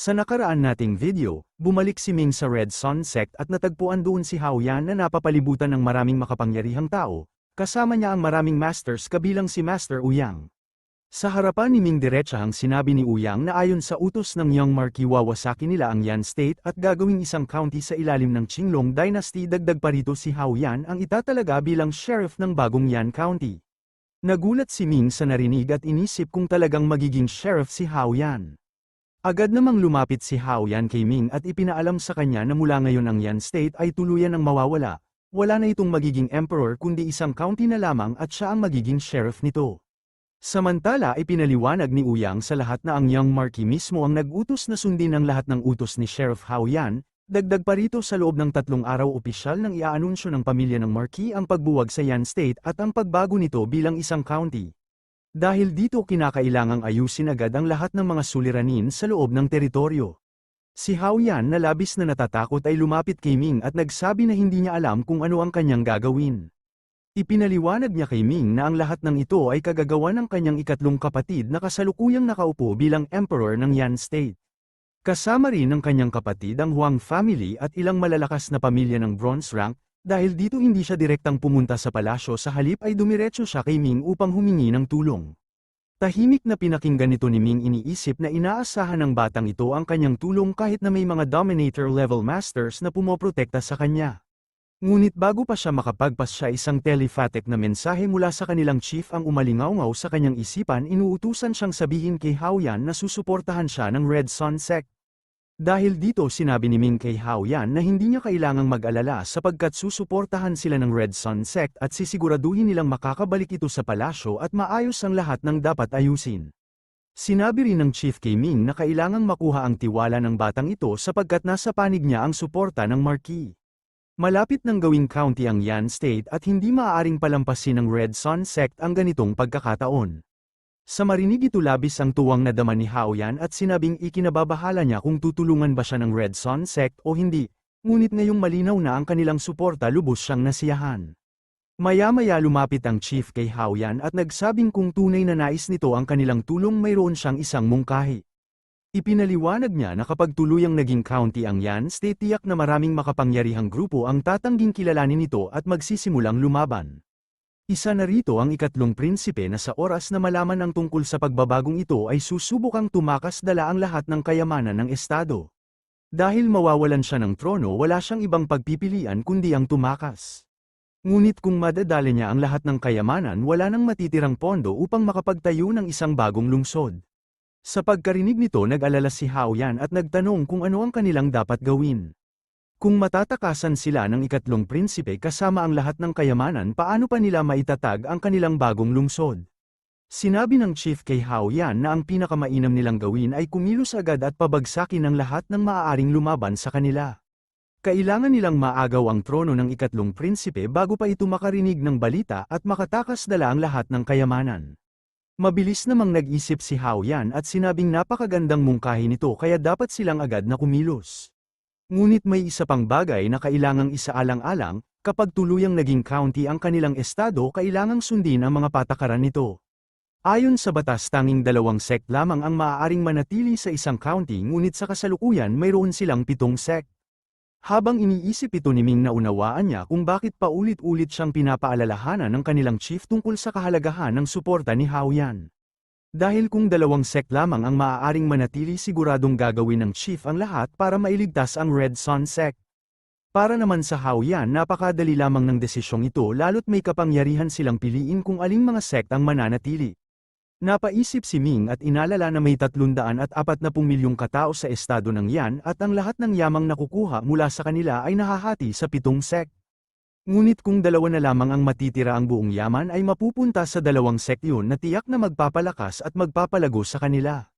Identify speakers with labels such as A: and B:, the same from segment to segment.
A: Sa nakaraan nating video, bumalik si Ming sa Red Sun Sect at natagpuan doon si Hao Yan na napapalibutan ng maraming makapangyarihang tao, kasama niya ang maraming masters kabilang si Master Ouyang. Sa harapan ni Ming diretsahang sinabi ni Ouyang na ayon sa utos ng Young Marquis wawasaki nila ang Yan State at gagawing isang county sa ilalim ng Qinglong Dynasty. Dagdag pa rito si Hao Yan ang itatalaga bilang sheriff ng bagong Yan County. Nagulat si Ming sa narinig at inisip kung talagang magiging sheriff si Hao Yan. Agad namang lumapit si Hao Yan kay Ming at ipinaalam sa kanya na mula ngayon ang Yan State ay tuluyan ang mawawala, wala na itong magiging emperor kundi isang county na lamang at siya ang magiging sheriff nito. Samantala ipinaliwanag ni Ouyang sa lahat na ang Young Marquis mismo ang nag-utos na sundin ang lahat ng utos ni Sheriff Hao Yan. Dagdag pa rito sa loob ng 3 araw opisyal nang iaanunsyo ng pamilya ng Marquis ang pagbuwag sa Yan State at ang pagbago nito bilang isang county. Dahil dito kinakailangang ayusin agad ang lahat ng mga suliranin sa loob ng teritoryo. Si Hao Yan na labis na natatakot ay lumapit kay Ming at nagsabi na hindi niya alam kung ano ang kanyang gagawin. Ipinaliwanag niya kay Ming na ang lahat ng ito ay kagagawa ng kanyang ikatlong kapatid na kasalukuyang nakaupo bilang emperor ng Yan State. Kasama rin ng kanyang kapatid ang Huang family at ilang malalakas na pamilya ng bronze rank. Dahil dito hindi siya direktang pumunta sa palasyo, sa halip ay dumiretso siya kay Ming upang humingi ng tulong. Tahimik na pinakinggan nito ni Ming, iniisip na inaasahan ng batang ito ang kanyang tulong kahit na may mga Dominator-level masters na pumoprotekta sa kanya. Ngunit bago pa siya makapagpas siya isang telepathic na mensahe mula sa kanilang chief ang umalingaw-ngaw sa kanyang isipan. Inuutusan siyang sabihin kay Hao Yan na susuportahan siya ng Red Sun Sect. Dahil dito sinabi ni Ming kay Hao Yan na hindi niya kailangang mag-alala sapagkat susuportahan sila ng Red Sun Sect at sisiguraduhin nilang makakabalik ito sa palasyo at maayos ang lahat ng dapat ayusin. Sinabi rin ng chief kay Ming na kailangang makuha ang tiwala ng batang ito sapagkat nasa panig niya ang suporta ng Marquis. Malapit nang gawing county ang Yan State at hindi maaaring palampasin ng Red Sun Sect ang ganitong pagkakataon. Sa marinig ito labis ang tuwang nadama ni Hao Yan at sinabing ikinababahala niya kung tutulungan ba siya ng Red Sun Sect o hindi, ngunit ngayong malinaw na ang kanilang suporta lubos siyang nasiyahan. Maya-maya lumapit ang chief kay Hao Yan at nagsabing kung tunay na nais nito ang kanilang tulong mayroon siyang isang mungkahi. Ipinaliwanag niya na kapag tuluyang naging county ang Yan State, tiyak na maraming makapangyarihang grupo ang tatangging kilalanin nito at magsisimulang lumaban. Isa na rito ang ikatlong prinsipe na sa oras na malaman ang tungkol sa pagbabagong ito ay susubukang tumakas dala ang lahat ng kayamanan ng estado. Dahil mawawalan siya ng trono, wala siyang ibang pagpipilian kundi ang tumakas. Ngunit kung madadali niya ang lahat ng kayamanan, wala nang matitirang pondo upang makapagtayo ng isang bagong lungsod. Sa pagkarinig nito nag-alala si Hao Yan at nagtanong kung ano ang kanilang dapat gawin. Kung matatakasan sila ng ikatlong prinsipe kasama ang lahat ng kayamanan, paano pa nila maitatag ang kanilang bagong lungsod? Sinabi ng chief kay Hao Yan na ang pinakamainam nilang gawin ay kumilos agad at pabagsakin ang lahat ng maaaring lumaban sa kanila. Kailangan nilang maagaw ang trono ng ikatlong prinsipe bago pa ito makarinig ng balita at makatakas dala ang lahat ng kayamanan. Mabilis namang nag-isip si Hao Yan at sinabing napakagandang mungkahi nito kaya dapat silang agad na kumilos. Ngunit may isa pang bagay na kailangang isaalang-alang, kapag tuluyang naging county ang kanilang estado kailangang sundin ang mga patakaran nito. Ayon sa batas tanging 2 sect lamang ang maaaring manatili sa isang county, ngunit sa kasalukuyan mayroon silang 7 sect. Habang iniisip ito ni Ming, naunawaan niya kung bakit paulit-ulit siyang pinapaalalahanan ng kanilang chief tungkol sa kahalagahan ng suporta ni Hao Yan. Dahil kung 2 sect lamang ang maaaring manatili, siguradong gagawin ng chief ang lahat para mailigtas ang Red Sun Sect. Para naman sa Hao Yan, napakadali lamang ng desisyong ito lalo't may kapangyarihan silang piliin kung aling mga sect ang mananatili. Napaisip si Ming at inalala na may 340 milyong katao sa estado ng Yan at ang lahat ng yamang nakukuha mula sa kanila ay nahahati sa 7 sect. Ngunit kung 2 na lamang ang matitira, ang buong yaman ay mapupunta sa 2 sect yun na tiyak na magpapalakas at magpapalago sa kanila.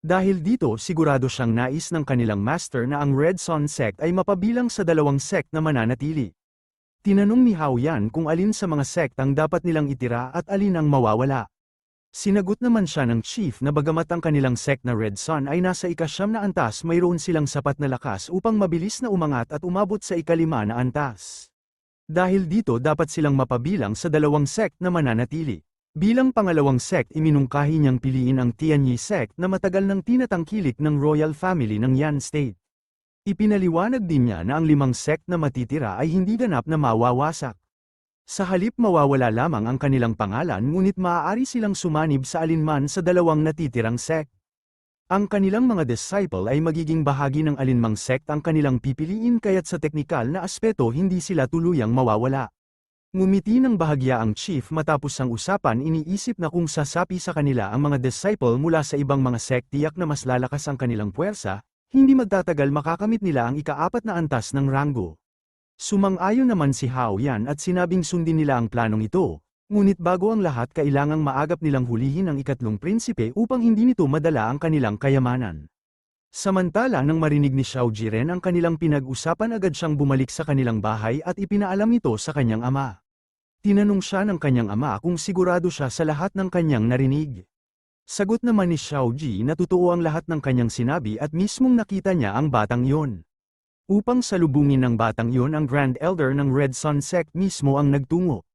A: Dahil dito sigurado siyang nais ng kanilang master na ang Red Sun Sect ay mapabilang sa 2 sect na mananatili. Tinanong ni Hao Yan kung alin sa mga sect ang dapat nilang itira at alin ang mawawala. Sinagot naman siya ng chief na bagamat ang kanilang sect na Red Sun ay nasa ika-9 na antas, mayroon silang sapat na lakas upang mabilis na umangat at umabot sa ika-5 na antas. Dahil dito dapat silang mapabilang sa 2 sect na mananatili. Bilang pangalawang sect iminungkahi niyang piliin ang Tianyi sect na matagal nang tinatangkilik ng royal family ng Yan State. Ipinaliwanag din niya na ang 5 sect na matitira ay hindi ganap na mawawasak. Sa halip mawawala lamang ang kanilang pangalan ngunit maaari silang sumanib sa alinman sa 2 natitirang sect. Ang kanilang mga disciple ay magiging bahagi ng alinmang sect ang kanilang pipiliin kaya't sa teknikal na aspeto hindi sila tuluyang mawawala. Ngumiti ng bahagya ang chief matapos ang usapan iniisip na kung sasapi sa kanila ang mga disciple mula sa ibang mga sect tiyak na mas lalakas ang kanilang puwersa, hindi magtatagal makakamit nila ang ika-4 na antas ng ranggo. Sumang-ayon naman si Hao Yan at sinabing sundin nila ang planong ito, ngunit bago ang lahat kailangang maagap nilang hulihin ang 3 prinsipe upang hindi nito madala ang kanilang kayamanan. Samantala nang marinig ni Xiao Jiren ang kanilang pinag-usapan agad siyang bumalik sa kanilang bahay at ipinaalam ito sa kanyang ama. Tinanong siya ng kanyang ama kung sigurado siya sa lahat ng kanyang narinig. Sagot naman ni Xiao Ji na totoo ang lahat ng kanyang sinabi at mismong nakita niya ang batang yon. Upang salubungin ng batang yon ang Grand Elder ng Red Sun Sect mismo ang nagtungo.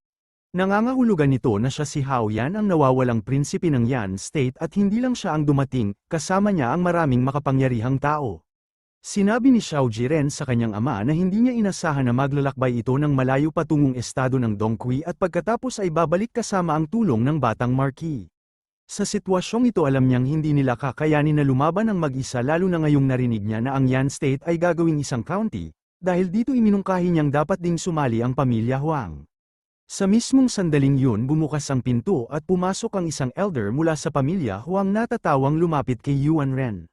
A: Nangangahulugan nito na siya si Hao Yan ang nawawalang prinsipe ng Yan State at hindi lang siya ang dumating, kasama niya ang maraming makapangyarihang tao. Sinabi ni Xiao Jiren sa kanyang ama na hindi niya inasahan na maglalakbay ito ng malayo patungong estado ng Dongqi at pagkatapos ay babalik kasama ang tulong ng batang Marquis. Sa sitwasyong ito alam niyang hindi nila kakayanin na lumaban ng mag-isa lalo na ngayong narinig niya na ang Yan State ay gagawing isang county, dahil dito iminungkahi niyang dapat ding sumali ang pamilya Huang. Sa mismong sandaling yun bumukas ang pinto at pumasok ang isang elder mula sa pamilya Huang na tatawang lumapit kay Yuan Ren.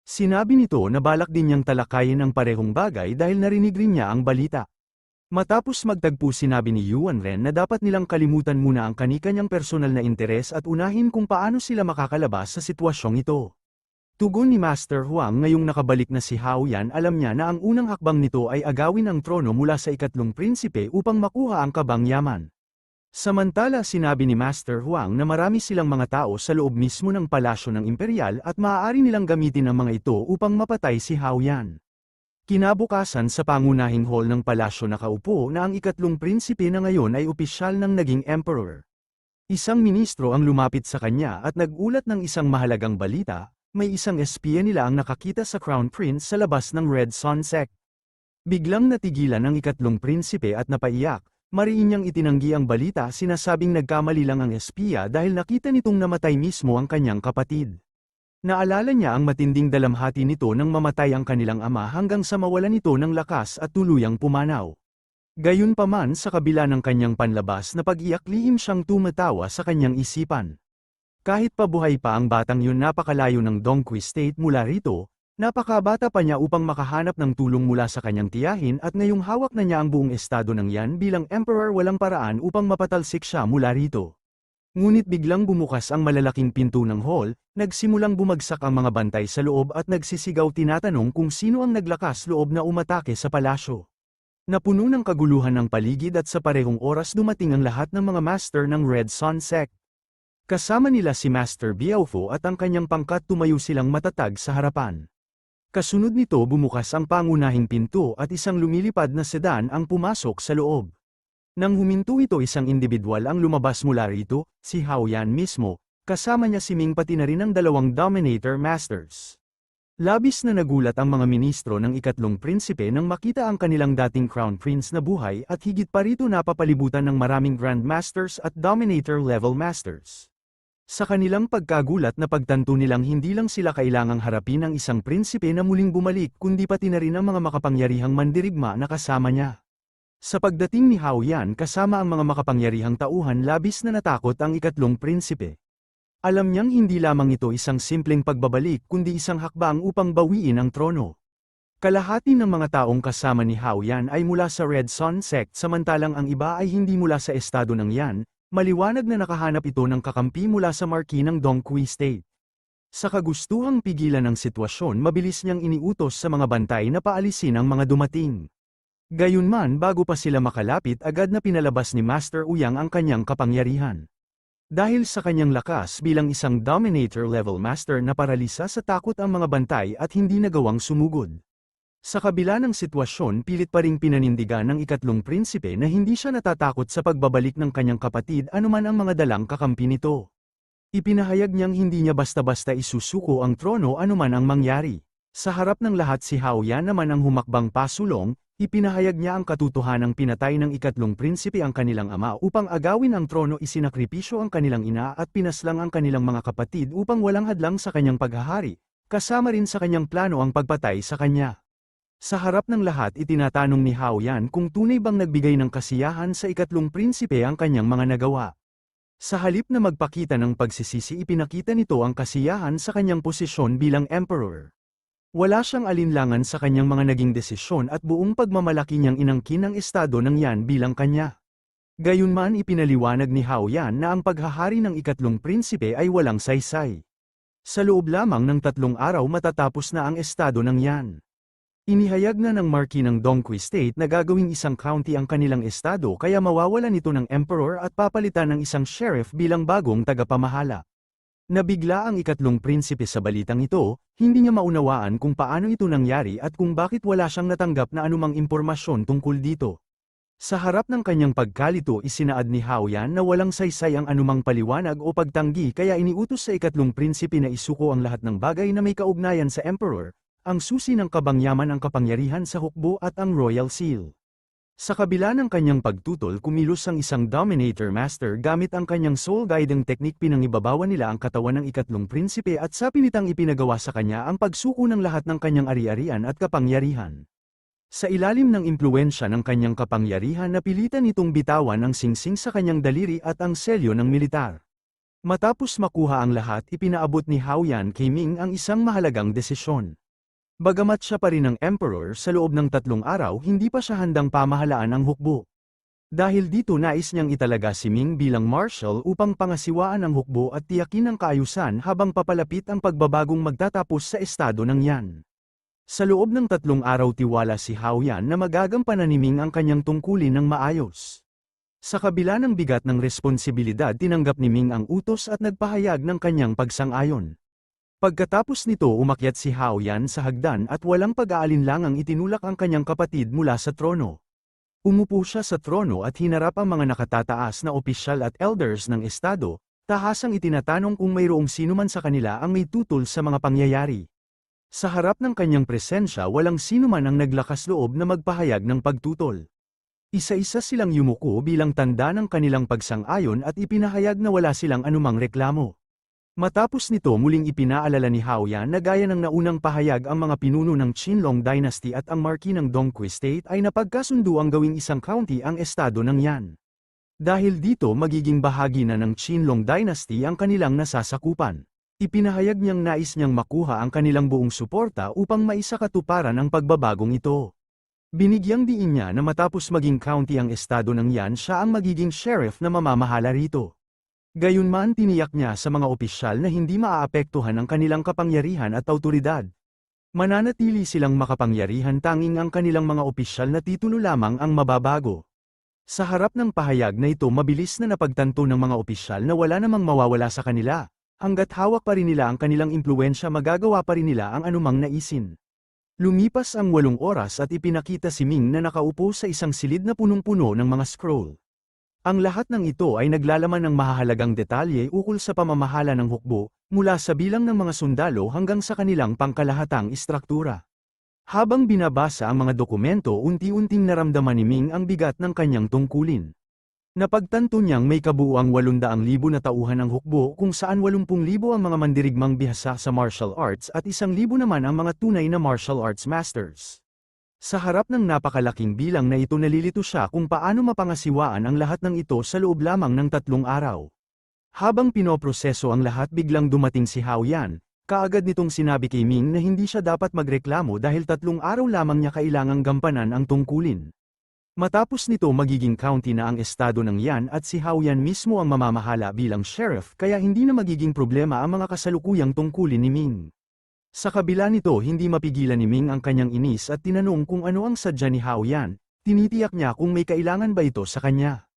A: Sinabi nito na balak din niyang talakayin ang parehong bagay dahil narinig rin niya ang balita. Matapos magtagpo sinabi ni Yuan Ren na dapat nilang kalimutan muna ang kani-kanyang personal na interes at unahin kung paano sila makakalabas sa sitwasyong ito. Tugon ni Master Huang ngayong nakabalik na si Hao Yan alam niya na ang unang hakbang nito ay agawin ang trono mula sa 3 prinsipe upang makuha ang kabang yaman. Samantala sinabi ni Master Huang na marami silang mga tao sa loob mismo ng palasyo ng imperial at maaari nilang gamitin ang mga ito upang mapatay si Hao Yan. Kinabukasan sa pangunahing hall ng palasyo nakaupo na ang 3 prinsipe na ngayon ay opisyal ng naging emperor. Isang ministro ang lumapit sa kanya at nagulat ng isang mahalagang balita, may isang espiya nila ang nakakita sa Crown Prince sa labas ng Red Sun Sect. Biglang natigilan ang 3 prinsipe at napaiyak. Mariin niyang itinanggi ang balita sinasabing nagkamali lang ang espiya dahil nakita nitong namatay mismo ang kanyang kapatid. Naalala niya ang matinding dalamhati nito nang mamatay ang kanilang ama hanggang sa mawalan ito ng lakas at tuluyang pumanaw. Gayunpaman sa kabila ng kanyang panlabas na pag-iyak lihim siyang tumatawa sa kanyang isipan. Kahit pabuhay pa ang batang yun napakalayo ng Dongqi State mula rito, napakabata pa niya upang makahanap ng tulong mula sa kanyang tiyahin at ngayong hawak na niya ang buong estado ng Yan bilang emperor walang paraan upang mapatalsik siya mula rito. Ngunit biglang bumukas ang malalaking pinto ng hall, nagsimulang bumagsak ang mga bantay sa loob at nagsisigaw tinatanong kung sino ang naglakas loob na umatake sa palasyo. Napuno ng kaguluhan ng paligid at sa parehong oras dumating ang lahat ng mga master ng Red Sun Sect. Kasama nila si Master Biaofo at ang kanyang pangkat tumayo silang matatag sa harapan. Kasunod nito bumukas ang pangunahing pinto at isang lumilipad na sedan ang pumasok sa loob. Nang huminto ito isang individual ang lumabas mula rito, si Hao Yan mismo, kasama niya si Ming pati na rin ang 2 Dominator Masters. Labis na nagulat ang mga ministro ng 3 prinsipe nang makita ang kanilang dating Crown Prince na buhay at higit pa rito napapalibutan ng maraming Grand Masters at Dominator level Masters. Sa kanilang pagkagulat na pagtanto nilang hindi lang sila kailangang harapin ang isang prinsipe na muling bumalik kundi pati na rin ang mga makapangyarihang mandirigma na kasama niya. Sa pagdating ni Hao Yan kasama ang mga makapangyarihang tauhan labis na natakot ang 3 prinsipe. Alam niyang hindi lamang ito isang simpleng pagbabalik kundi isang hakbang upang bawiin ang trono. Kalahati ng mga taong kasama ni Hao Yan ay mula sa Red Sun Sect samantalang ang iba ay hindi mula sa estado ng Yan. Maliwanag na nakahanap ito ng kakampi mula sa Marquis ng Dongqi State. Sa kagustuhang pigilan ng sitwasyon mabilis niyang iniutos sa mga bantay na paalisin ang mga dumating. Gayunman bago pa sila makalapit agad na pinalabas ni Master Uyang ang kanyang kapangyarihan. Dahil sa kanyang lakas bilang isang Dominator level Master na paralisa sa takot ang mga bantay at hindi nagawang sumugod. Sa kabila ng sitwasyon pilit pa ring pinanindigan ng ikatlong prinsipe na hindi siya natatakot sa pagbabalik ng kanyang kapatid anuman ang mga dalang kakampi nito. Ipinahayag niyang hindi niya basta-basta isusuko ang trono anuman ang mangyari. Sa harap ng lahat si Hao Yan naman ang humakbang pasulong, ipinahayag niya ang katotohanang pinatay ng ikatlong prinsipe ang kanilang ama upang agawin ang trono, isinakripisyo ang kanilang ina at pinaslang ang kanilang mga kapatid upang walang hadlang sa kanyang paghahari, kasama rin sa kanyang plano ang pagpatay sa kanya. Sa harap ng lahat itinatanong ni Hao Yan kung tunay bang nagbigay ng kasiyahan sa ikatlong prinsipe ang kanyang mga nagawa. Sa halip na magpakita ng pagsisisi ipinakita nito ang kasiyahan sa kanyang posisyon bilang emperor. Wala siyang alinlangan sa kanyang mga naging desisyon at buong pagmamalaki niyang inangkin ang estado ng Yan bilang kanya. Gayunman ipinaliwanag ni Hao Yan na ang paghahari ng ikatlong prinsipe ay walang saysay. Sa loob lamang ng 3 araw matatapos na ang estado ng Yan. Inihayag na ng Marquis ng Dongui State na gagawing isang county ang kanilang estado kaya mawawalan ito ng emperor at papalitan ng isang sheriff bilang bagong tagapamahala. Nabigla ang ikatlong prinsipe sa balitang ito, hindi niya maunawaan kung paano ito nangyari at kung bakit wala siyang natanggap na anumang impormasyon tungkol dito. Sa harap ng kanyang pagkalito isinaad ni Hao Yan na walang saysay ang anumang paliwanag o pagtanggi kaya iniutos sa ikatlong prinsipe na isuko ang lahat ng bagay na may kaugnayan sa emperor, ang susi ng kabangyaman ang kapangyarihan sa hukbo at ang royal seal. Sa kabila ng kanyang pagtutol kumilos ang isang Dominator Master gamit ang kanyang soul guiding technique, pinangibabawan nila ang katawan ng ikatlong prinsipe at sa pilitang ipinagawa sa kanya ang pagsuko ng lahat ng kanyang ari-arian at kapangyarihan. Sa ilalim ng impluwensya ng kanyang kapangyarihan napilitan nitong bitawan ang singsing sa kanyang daliri at ang selyo ng militar. Matapos makuha ang lahat ipinaabot ni Hao Yan kay Ming ang isang mahalagang desisyon. Bagamat siya pa rin ang emperor sa loob ng 3 araw hindi pa siya handang pamahalaan ang hukbo. Dahil dito nais niyang italaga si Ming bilang marshal upang pangasiwaan ang hukbo at tiyakin ang kaayusan habang papalapit ang pagbabagong magtatapos sa estado ng Yan. Sa loob ng 3 araw tiwala si Hao Yan na magagampanan ni Ming ang kanyang tungkulin ng maayos. Sa kabila ng bigat ng responsibilidad tinanggap ni Ming ang utos at nagpahayag ng kanyang pagsang-ayon. Pagkatapos nito umakyat si Hao Yan sa hagdan at walang pag-aalinlangang itinulak ang kanyang kapatid mula sa trono. Umupo siya sa trono at hinarap ang mga nakatataas na opisyal at elders ng estado, tahasang itinatanong kung mayroong sinuman sa kanila ang may tutol sa mga pangyayari. Sa harap ng kanyang presensya walang sinuman ang naglakas loob na magpahayag ng pagtutol. Isa-isa silang yumuko bilang tanda ng kanilang pagsang-ayon at ipinahayag na wala silang anumang reklamo. Matapos nito muling ipinaalala ni Hao Yan na gaya ng naunang pahayag ang mga pinuno ng Qinlong Dynasty at ang Marquis ng Dongui State ay napagkasundo ang gawing isang county ang estado ng Yan. Dahil dito magiging bahagi na ng Qinlong Dynasty ang kanilang nasasakupan. Ipinahayag niyang nais niyang makuha ang kanilang buong suporta upang maisakatuparan ang pagbabagong ito. Binigyang diin niya na matapos maging county ang estado ng Yan siya ang magiging sheriff na mamamahala rito. Gayunman tiniyak niya sa mga opisyal na hindi maaapektuhan ang kanilang kapangyarihan at awtoridad. Mananatili silang makapangyarihan tanging ang kanilang mga opisyal na titulo lamang ang mababago. Sa harap ng pahayag na ito mabilis na napagtanto ng mga opisyal na wala namang mawawala sa kanila, hanggat hawak pa rin nila ang kanilang impluwensya magagawa pa rin nila ang anumang naisin. Lumipas ang 8 oras at ipinakita si Ming na nakaupo sa isang silid na punong-puno ng mga scroll. Ang lahat ng ito ay naglalaman ng mahahalagang detalye ukol sa pamamahala ng hukbo, mula sa bilang ng mga sundalo hanggang sa kanilang pangkalahatang istruktura. Habang binabasa ang mga dokumento unti-unting naramdaman ni Ming ang bigat ng kanyang tungkulin. Napagtanto niyang may kabuuang 800,000 na tauhan ang hukbo kung saan 80,000 ang mga mandirigmang bihasa sa martial arts at 1,000 naman ang mga tunay na martial arts masters. Sa harap ng napakalaking bilang na ito nalilito siya kung paano mapangasiwaan ang lahat ng ito sa loob lamang ng 3 araw. Habang pinoproseso ang lahat biglang dumating si Hao Yan, kaagad nitong sinabi kay Ming na hindi siya dapat magreklamo dahil 3 araw lamang niya kailangang gampanan ang tungkulin. Matapos nito magiging county na ang estado ng Yan at si Hao Yan mismo ang mamamahala bilang sheriff kaya hindi na magiging problema ang mga kasalukuyang tungkulin ni Ming. Sa kabila nito hindi mapigilan ni Ming ang kanyang inis at tinanong kung ano ang sadya ni Hao Yan, tinitiyak niya kung may kailangan ba ito sa kanya.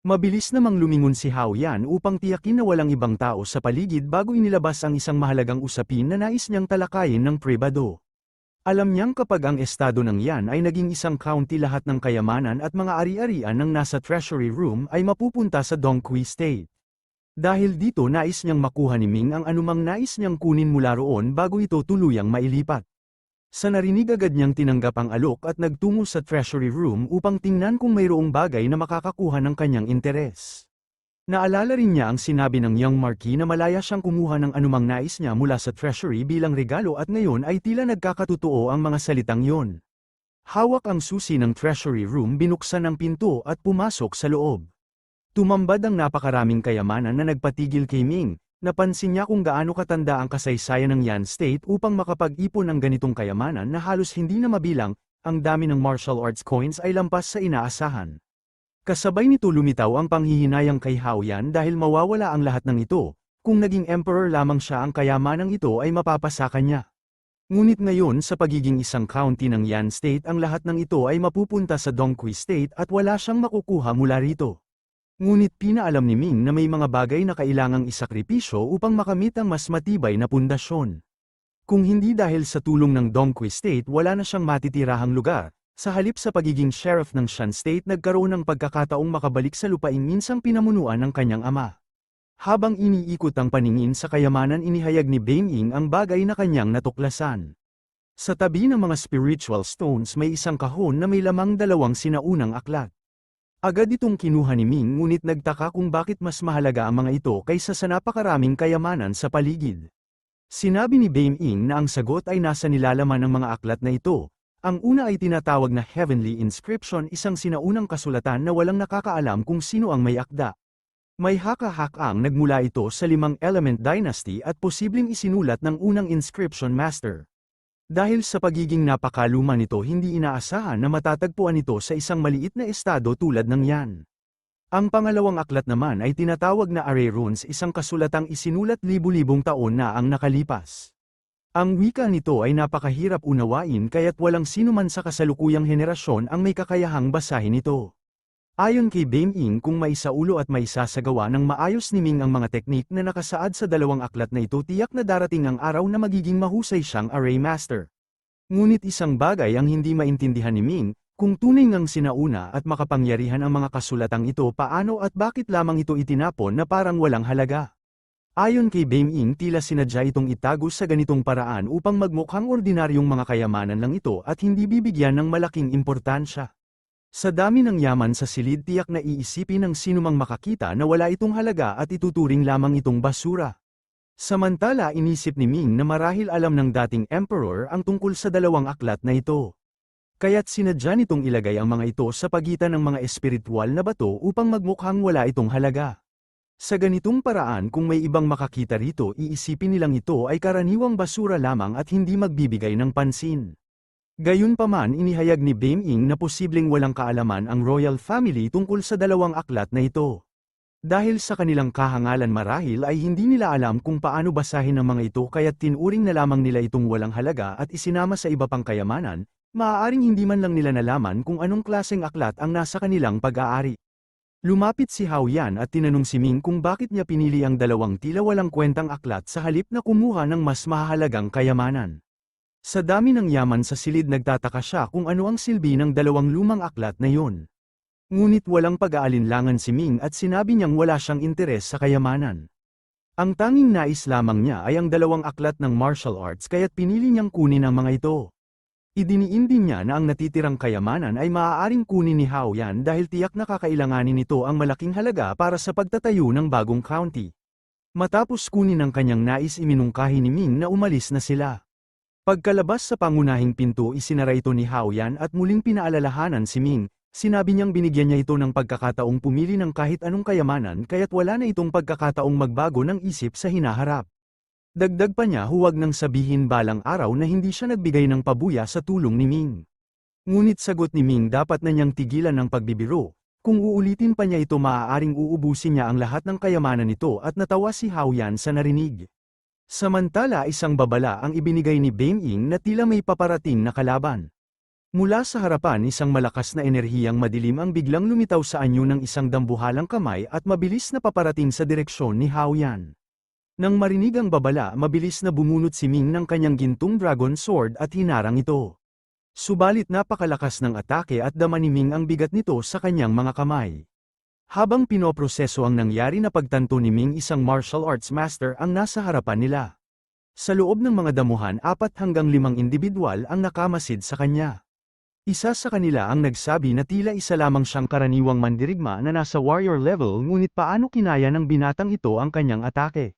A: Mabilis namang lumingon si Hao Yan upang tiyakin na walang ibang tao sa paligid bago inilabas ang isang mahalagang usapin na nais niyang talakayin ng pribado. Alam niyang kapag ang estado ng Yan ay naging isang county, lahat ng kayamanan at mga ari-arian ng nasa Treasury Room ay mapupunta sa Dongqi State. Dahil dito nais niyang makuha ni Ming ang anumang nais niyang kunin mula roon bago ito tuluyang mailipat. Sa narinig agad niyang tinanggap ang alok at nagtungo sa Treasury Room upang tingnan kung mayroong bagay na makakakuha ng kanyang interes. Naalala rin niya ang sinabi ng Young Marquis na malaya siyang kumuha ng anumang nais niya mula sa treasury bilang regalo at ngayon ay tila nagkakatotoo ang mga salitang yon. Hawak ang susi ng treasury room, binuksan ang pinto at pumasok sa loob. Tumambad ang napakaraming kayamanan na nagpatigil kay Ming. Napansin niya kung gaano katanda ang kasaysayan ng Yan State upang makapag-ipon ng ganitong kayamanan na halos hindi na mabilang. Ang dami ng martial arts coins ay lampas sa inaasahan. Kasabay nito lumitaw ang panghihinayang kay Haoyan dahil mawawala ang lahat ng ito. Kung naging emperor lamang siya, ang kayamanang ito ay mapapasa kanya. Ngunit ngayon sa pagiging isang county ng Yan State, ang lahat ng ito ay mapupunta sa Dongqi State at wala siyang makukuha mula rito. Ngunit pinaalam ni Ming na may mga bagay na kailangang isakripisyo upang makamit ang mas matibay na pundasyon. Kung hindi dahil sa tulong ng Dongqi State, wala na siyang matitirahang lugar. Sa halip sa pagiging sheriff ng Shan State, nagkaroon ng pagkakataong makabalik sa lupaing minsang pinamunuan ng kanyang ama. Habang iniikot ang paningin sa kayamanan, inihayag ni Beiming ang bagay na kanyang natuklasan. Sa tabi ng mga spiritual stones may isang kahon na may lamang 2 sinaunang aklat. Agad itong kinuha ni Ming, ngunit nagtaka kung bakit mas mahalaga ang mga ito kaysa sa napakaraming kayamanan sa paligid. Sinabi ni Beiming na ang sagot ay nasa nilalaman ng mga aklat na ito. Ang una ay tinatawag na Heavenly Inscription, isang sinaunang kasulatan na walang nakakaalam kung sino ang may akda. May haka-hakang nagmula ito sa 5 Element Dynasty at posibleng isinulat ng unang inscription master. Dahil sa pagiging napakaluma nito, hindi inaasahan na matatagpuan ito sa isang maliit na estado tulad ng Yan. Ang pangalawang aklat naman ay tinatawag na Array Runes, isang kasulatang isinulat libu-libong taon na ang nakalipas. Ang wika nito ay napakahirap unawain kaya't walang sinuman sa kasalukuyang henerasyon ang may kakayahang basahin ito. Ayon kay Beiming, kung maisaulo at maisasagawa ng maayos ni Ming ang mga teknik na nakasaad sa 2 aklat na ito, tiyak na darating ang araw na magiging mahusay siyang array master. Ngunit isang bagay ang hindi maintindihan ni Ming, kung tunay ngang sinauna at makapangyarihan ang mga kasulatang ito, paano at bakit lamang ito itinapon na parang walang halaga? Ayon kay Beiming, tila sinadya itong itago sa ganitong paraan upang magmukhang ordinaryong mga kayamanan lang ito at hindi bibigyan ng malaking importansya. Sa dami ng yaman sa silid, tiyak na iisipin ng sinumang makakita na wala itong halaga at ituturing lamang itong basura. Samantala inisip ni Ming na marahil alam ng dating emperor ang tungkol sa 2 aklat na ito. Kaya't sinadya nitong ilagay ang mga ito sa pagitan ng mga espiritual na bato upang magmukhang wala itong halaga. Sa ganitong paraan, kung may ibang makakita rito, iisipin nilang ito ay karaniwang basura lamang at hindi magbibigay ng pansin. Gayunpaman, inihayag ni Beiming na posibleng walang kaalaman ang royal family tungkol sa 2 aklat na ito. Dahil sa kanilang kahangalan, marahil ay hindi nila alam kung paano basahin ang mga ito, kaya't tinuring na lamang nila itong walang halaga at isinama sa iba pang kayamanan. Maaaring hindi man lang nila nalaman kung anong klaseng aklat ang nasa kanilang pag-aari. Lumapit si Haoyan at tinanong si Ming kung bakit niya pinili ang 2 tila walang kwentang aklat sa halip na kumuha ng mas mahalagang kayamanan. Sa dami ng yaman sa silid, nagtataka siya kung ano ang silbi ng 2 lumang aklat na yon. Ngunit walang pag-aalinlangan si Ming at sinabi niyang wala siyang interes sa kayamanan. Ang tanging nais lamang niya ay ang 2 aklat ng martial arts, kaya't pinili niyang kunin ang mga ito. Idiniin din niya na ang natitirang kayamanan ay maaaring kunin ni Haoyan dahil tiyak na kakailanganin nito ang malaking halaga para sa pagtatayo ng bagong county. Matapos kunin ang kanyang nais, iminungkahi ni Ming na umalis na sila. Pagkalabas sa pangunahing pinto, isinara ito ni Haoyan at muling pinaalalahanan si Ming. Sinabi niyang binigyan niya ito ng pagkakataong pumili ng kahit anong kayamanan, kaya't wala na itong pagkakataong magbago ng isip sa hinaharap. Dagdag pa niya, huwag nang sabihin balang araw na hindi siya nagbigay ng pabuya sa tulong ni Ming. Ngunit sagot ni Ming, dapat na niyang tigilan ng pagbibiro. Kung uulitin pa niya ito, maaaring uubusin niya ang lahat ng kayamanan nito, at natawa si Haoyan sa narinig. Samantala isang babala ang ibinigay ni Beiming na tila may paparating na kalaban. Mula sa harapan, isang malakas na enerhiyang madilim ang biglang lumitaw sa anyo ng isang dambuhalang kamay at mabilis na paparating sa direksyon ni Haoyan. Nang marinig ang babala, mabilis na bumunot si Ming ng kanyang gintong dragon sword at hinarang ito. Subalit napakalakas ng atake at dama ni Ming ang bigat nito sa kanyang mga kamay. Habang pinoproseso ang nangyari na pagtanto ni Ming, isang martial arts master ang nasa harapan nila. Sa loob ng mga damuhan, 4 hanggang 5 individual ang nakamasid sa kanya. Isa sa kanila ang nagsabi na tila isa lamang siyang karaniwang mandirigma na nasa warrior level, ngunit paano kinaya ng binatang ito ang kanyang atake.